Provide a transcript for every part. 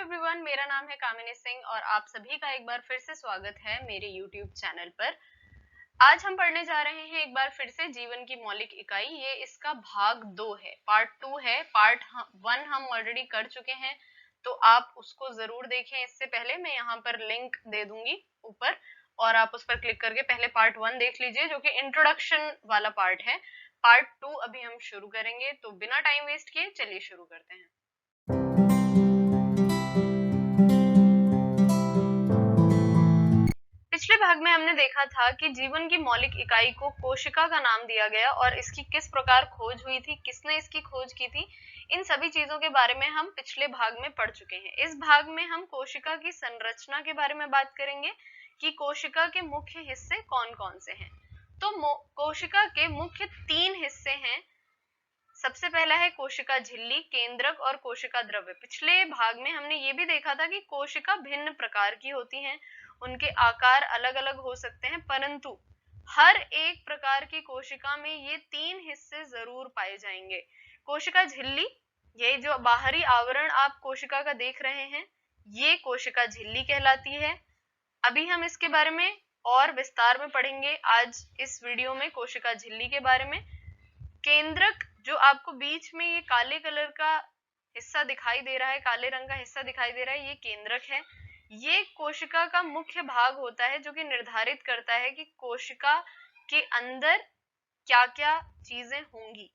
Everyone, मेरा नाम है कामिनी सिंह और आप सभी का एक बार फिर से स्वागत है मेरे YouTube चैनल पर। आज हम पढ़ने जा रहे हैं एक बार फिर से जीवन की मौलिक इकाई। ये इसका भाग 2 है, पार्ट 2 है। पार्ट 1 हम ऑलरेडी कर चुके हैं, तो आप उसको जरूर देखें। इससे पहले मैं यहाँ पर लिंक दे दूंगी ऊपर और आप उस पर क्लिक करके पहले पार्ट 1 देख लीजिए, जो कि इंट्रोडक्शन वाला पार्ट है। पार्ट 2 अभी हम शुरू करेंगे, तो बिना टाइम वेस्ट किए चलिए शुरू करते हैं। पिछले भाग में हमने देखा था कि जीवन की मौलिक इकाई को कोशिका का नाम दिया गया और इसकी किस प्रकार खोज हुई थी, किसने इसकी खोज की थी, इन सभी चीजों के बारे में हम पिछले भाग में पढ़ चुके हैं। इस भाग में हम कोशिका की संरचना के बारे में बात करेंगे कि कोशिका के मुख्य हिस्से कौन कौन से हैं। तो कोशिका के मुख्य 3 हिस्से हैं। सबसे पहला है कोशिका झिल्ली, केंद्रक और कोशिका द्रव्य। पिछले भाग में हमने ये भी देखा था कि कोशिका भिन्न प्रकार की होती हैं, उनके आकार अलग अलग हो सकते हैं, परंतु हर एक प्रकार की कोशिका में ये 3 हिस्से जरूर पाए जाएंगे। कोशिका झिल्ली, ये जो बाहरी आवरण आप कोशिका का देख रहे हैं, ये कोशिका झिल्ली कहलाती है। अभी हम इसके बारे में और विस्तार में पढ़ेंगे आज इस वीडियो में, कोशिका झिल्ली के बारे में। केंद्रक, जो आपको बीच में ये काले कलर का हिस्सा दिखाई दे रहा है, काले रंग का हिस्सा दिखाई दे रहा है, ये केंद्रक है। ये कोशिका का मुख्य भाग होता है जो कि निर्धारित करता है कि कोशिका के अंदर क्या क्या चीजें होंगी।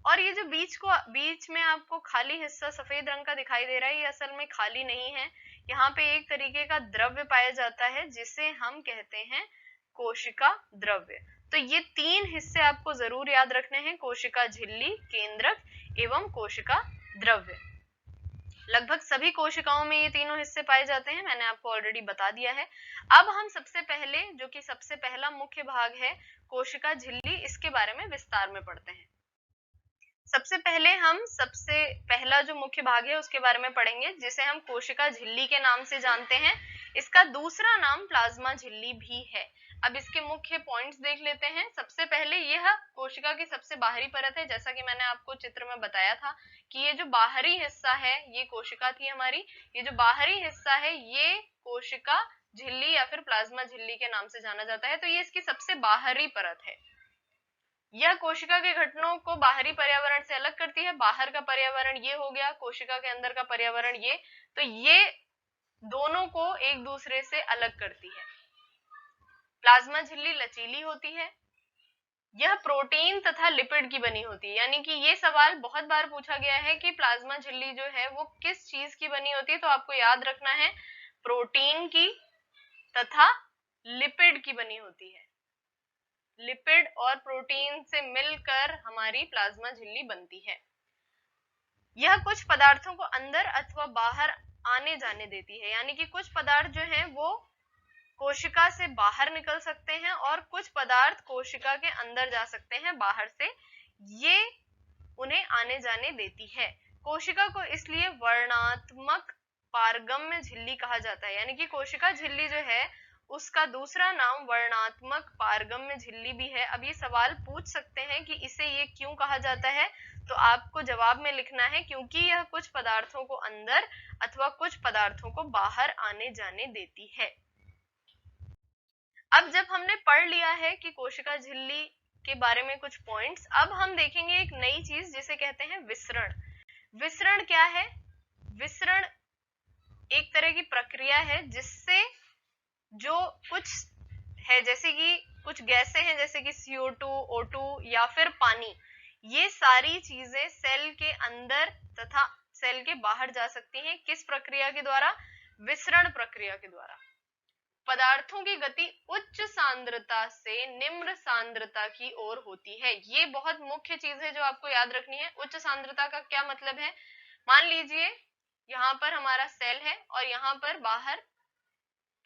और ये जो बीच में आपको खाली हिस्सा सफेद रंग का दिखाई दे रहा है, ये असल में खाली नहीं है। यहाँ पे एक तरीके का द्रव्य पाया जाता है जिसे हम कहते हैं कोशिका द्रव्य। तो ये 3 हिस्से आपको जरूर याद रखने हैं, कोशिका झिल्ली, केंद्रक एवं कोशिका द्रव्य। लगभग सभी कोशिकाओं में ये तीनों हिस्से पाए जाते हैं, मैंने आपको ऑलरेडी बता दिया है। अब हम सबसे पहले, जो कि सबसे पहला मुख्य भाग है कोशिका झिल्ली, इसके बारे में विस्तार में पढ़ते हैं। सबसे पहला जो मुख्य भाग है उसके बारे में पढ़ेंगे, जिसे हम कोशिका झिल्ली के नाम से जानते हैं। इसका दूसरा नाम प्लाज्मा झिल्ली भी है। अब इसके मुख्य पॉइंट्स देख लेते हैं। सबसे पहले यह कोशिका की सबसे बाहरी परत है, जैसा कि मैंने आपको चित्र में बताया था कि ये जो बाहरी हिस्सा है ये कोशिका थी हमारी, ये जो बाहरी हिस्सा है ये कोशिका झिल्ली या फिर प्लाज्मा झिल्ली के नाम से जाना जाता है। तो ये इसकी सबसे बाहरी परत है। यह कोशिका के घटनों को बाहरी पर्यावरण से अलग करती है। बाहर का पर्यावरण ये हो गया, कोशिका के अंदर का पर्यावरण ये, तो ये दोनों को एक दूसरे से अलग करती है। प्लाज्मा झिल्ली लचीली होती है, यह प्रोटीन तथा लिपिड की बनी होती है। यानी कि ये सवाल बहुत बार पूछा गया है कि प्लाज्मा झिल्ली जो है वो किस चीज की बनी होती है, तो आपको याद रखना है प्रोटीन की तथा लिपिड की बनी होती है। लिपिड और प्रोटीन से मिलकर हमारी प्लाज्मा झिल्ली बनती है। यह कुछ पदार्थों को अंदर अथवा बाहर आने जाने देती है, यानी कि कुछ पदार्थ जो हैं वो कोशिका से बाहर निकल सकते हैं और कुछ पदार्थ कोशिका के अंदर जा सकते हैं बाहर से, ये उन्हें आने जाने देती है। कोशिका को इसलिए वर्णात्मक पारगम्य झिल्ली कहा जाता है, यानी कि कोशिका झिल्ली जो है उसका दूसरा नाम वर्णात्मक पारगम्य झिल्ली भी है। अब ये सवाल पूछ सकते हैं कि इसे ये क्यों कहा जाता है, तो आपको जवाब में लिखना है क्योंकि यह कुछ पदार्थों को अंदर अथवा कुछ पदार्थों को बाहर आने जाने देती है। अब जब हमने पढ़ लिया है कि कोशिका झिल्ली के बारे में कुछ पॉइंट्स, अब हम देखेंगे एक नई चीज जिसे कहते हैं विसरण। विसरण क्या है? विसरण एक तरह की प्रक्रिया है जिससे जो कुछ है, जैसे कि कुछ गैसें हैं जैसे कि CO2, O2 या फिर पानी, ये सारी चीजें सेल के अंदर तथा सेल के बाहर जा सकती हैं। किस प्रक्रिया के द्वारा? विसरण प्रक्रिया के द्वारा। पदार्थों की गति उच्च सांद्रता से निम्न सांद्रता की ओर होती है। ये बहुत मुख्य चीज है जो आपको याद रखनी है। उच्च सांद्रता का क्या मतलब है? मान लीजिए यहाँ पर हमारा सेल है और यहाँ पर बाहर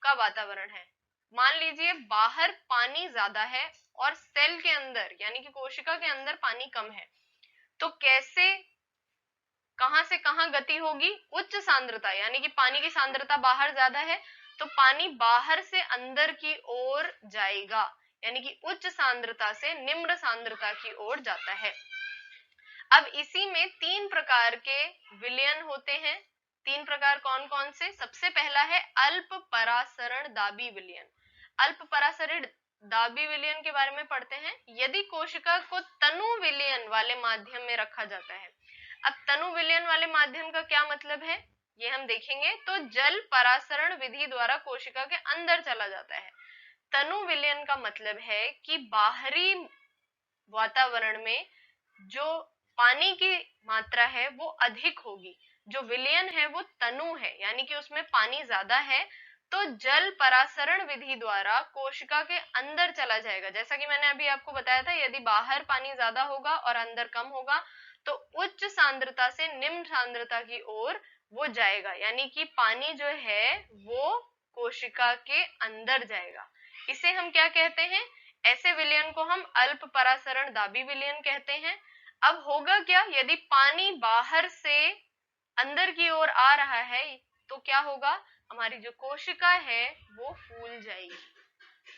का वातावरण है। मान लीजिए बाहर पानी ज्यादा है और सेल के अंदर यानी कि कोशिका के अंदर पानी कम है, तो कैसे, कहां से कहां गति होगी? उच्च सांद्रता, यानी कि पानी की सांद्रता बाहर ज्यादा है तो पानी बाहर से अंदर की ओर जाएगा, यानी कि उच्च सांद्रता से निम्न सांद्रता की ओर जाता है। अब इसी में 3 प्रकार के विलयन होते हैं, तीन प्रकार कौन कौन से? सबसे पहला है अल्प परासरण दाबी विलयन। अल्प परासरण दाबी विलयन के बारे में पढ़ते हैं। यदि कोशिका को तनु विलयन वाले माध्यम में रखा जाता है। अब तनु विलयन वाले माध्यम का क्या मतलब है ये हम देखेंगे। तो जल परासरण विधि द्वारा कोशिका के अंदर चला जाता है। तनु विलयन का मतलब है कि बाहरी वातावरण में जो पानी की मात्रा है वो अधिक होगी। जो विलयन है वो तनु है, यानी कि उसमें पानी ज्यादा है, तो जल परासरण विधि द्वारा कोशिका के अंदर चला जाएगा। जैसा कि मैंने अभी आपको बताया था, यदि बाहर पानी ज्यादा होगा और अंदर कम होगा तो उच्च सांद्रता से निम्न सांद्रता की ओर वो जाएगा, यानी कि पानी जो है वो कोशिका के अंदर जाएगा। इसे हम क्या कहते हैं? ऐसे विलयन को हम अल्प परासरण दाबी विलयन कहते हैं। अब होगा क्या? यदि पानी बाहर से अंदर की ओर आ रहा है तो क्या होगा? हमारी जो कोशिका है वो फूल जाएगी।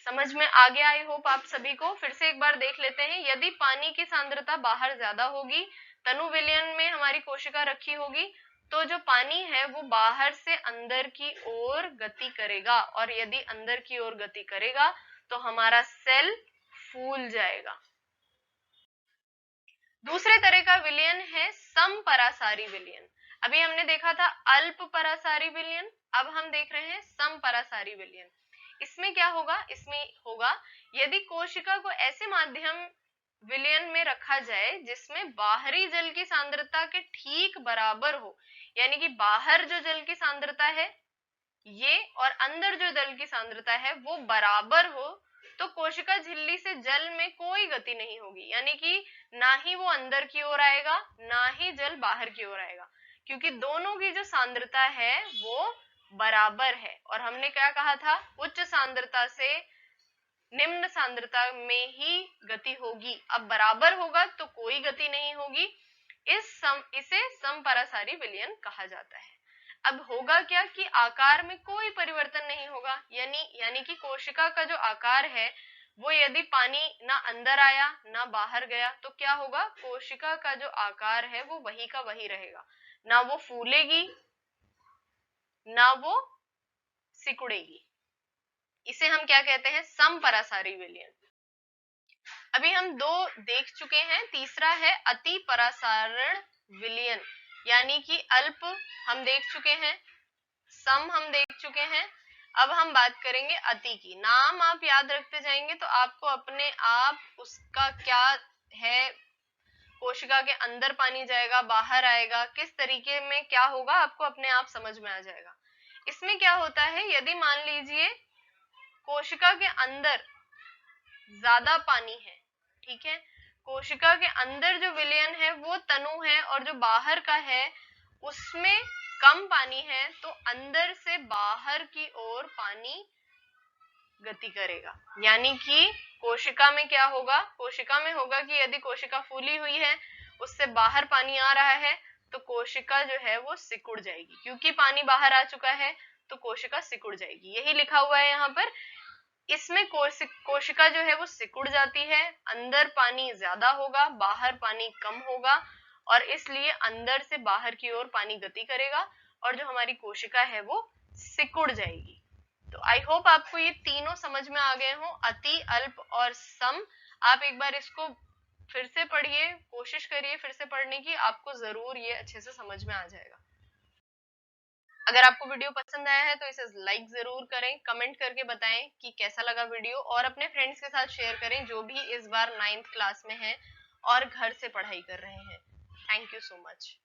समझ में आ गया आई होप आप सभी को। फिर से एक बार देख लेते हैं। यदि पानी की सांद्रता बाहर ज्यादा होगी, तनु विलयन में हमारी कोशिका रखी होगी, तो जो पानी है वो बाहर से अंदर की ओर गति करेगा, और यदि अंदर की ओर गति करेगा तो हमारा सेल फूल जाएगा। दूसरे तरह का विलयन है समपरासारी विलयन। अभी हमने देखा था अल्प परासारी विलयन, अब हम देख रहे हैं समपरासारी विलयन। इसमें क्या होगा? इसमें होगा यदि कोशिका को ऐसे माध्यम विलयन में रखा जाए जिसमें बाहरी जल की सांद्रता के ठीक बराबर हो, यानी कि बाहर जो जल की सांद्रता है ये और अंदर जो जल की सांद्रता है वो बराबर हो, तो कोशिका झिल्ली से जल में कोई गति नहीं होगी, यानी कि ना ही वो अंदर की ओर आएगा ना ही जल बाहर की ओर आएगा, क्योंकि दोनों की जो सांद्रता है वो बराबर है। और हमने क्या कहा था? उच्च सांद्रता से निम्न सांद्रता में ही गति होगी। अब बराबर होगा तो कोई गति नहीं होगी। इसे समपरासारी विलयन कहा जाता है। अब होगा क्या कि आकार में कोई परिवर्तन नहीं होगा, यानी कि कोशिका का जो आकार है वो यदि पानी ना अंदर आया ना बाहर गया तो क्या होगा? कोशिका का जो आकार है वो वही का वही रहेगा, ना वो फूलेगी ना वो सिकुड़ेगी। इसे हम क्या कहते हैं? समपरासारी विलयन। अभी हम दो देख चुके हैं, तीसरा है अति परासारण विलयन, यानी कि अल्प हम देख चुके हैं, सम हम देख चुके हैं। अब हम बात करेंगे अति की। नाम आप याद रखते जाएंगे तो आपको अपने आप उसका क्या है, कोशिका के अंदर पानी जाएगा बाहर आएगा, किस तरीके में क्या होगा आपको अपने आप समझ में आ जाएगा। इसमें क्या होता है, यदि मान लीजिए कोशिका के अंदर ज्यादा पानी है, ठीक है, कोशिका के अंदर जो विलयन है वो तनु है और जो बाहर का है उसमें कम पानी है, तो अंदर से बाहर की ओर पानी गति करेगा। यानी कि कोशिका में क्या होगा? कोशिका में होगा कि यदि कोशिका फूली हुई है उससे बाहर पानी आ रहा है तो कोशिका जो है वो सिकुड़ जाएगी, क्योंकि पानी बाहर आ चुका है तो कोशिका सिकुड़ जाएगी। यही लिखा हुआ है यहाँ पर। इसमें कोशिका जो है वो सिकुड़ जाती है, अंदर पानी ज्यादा होगा बाहर पानी कम होगा, और इसलिए अंदर से बाहर की ओर पानी गति करेगा और जो हमारी कोशिका है वो सिकुड़ जाएगी। तो आई होप आपको ये तीनों समझ में आ गए हो, अति, अल्प और सम। आप एक बार इसको फिर से पढ़िए, कोशिश करिए फिर से पढ़ने की, आपको जरूर ये अच्छे से समझ में आ जाएगा। अगर आपको वीडियो पसंद आया है तो इसे लाइक जरूर करें, कमेंट करके बताएं कि कैसा लगा वीडियो, और अपने फ्रेंड्स के साथ शेयर करें जो भी इस बार 9th क्लास में हैं और घर से पढ़ाई कर रहे हैं। Thank you so much.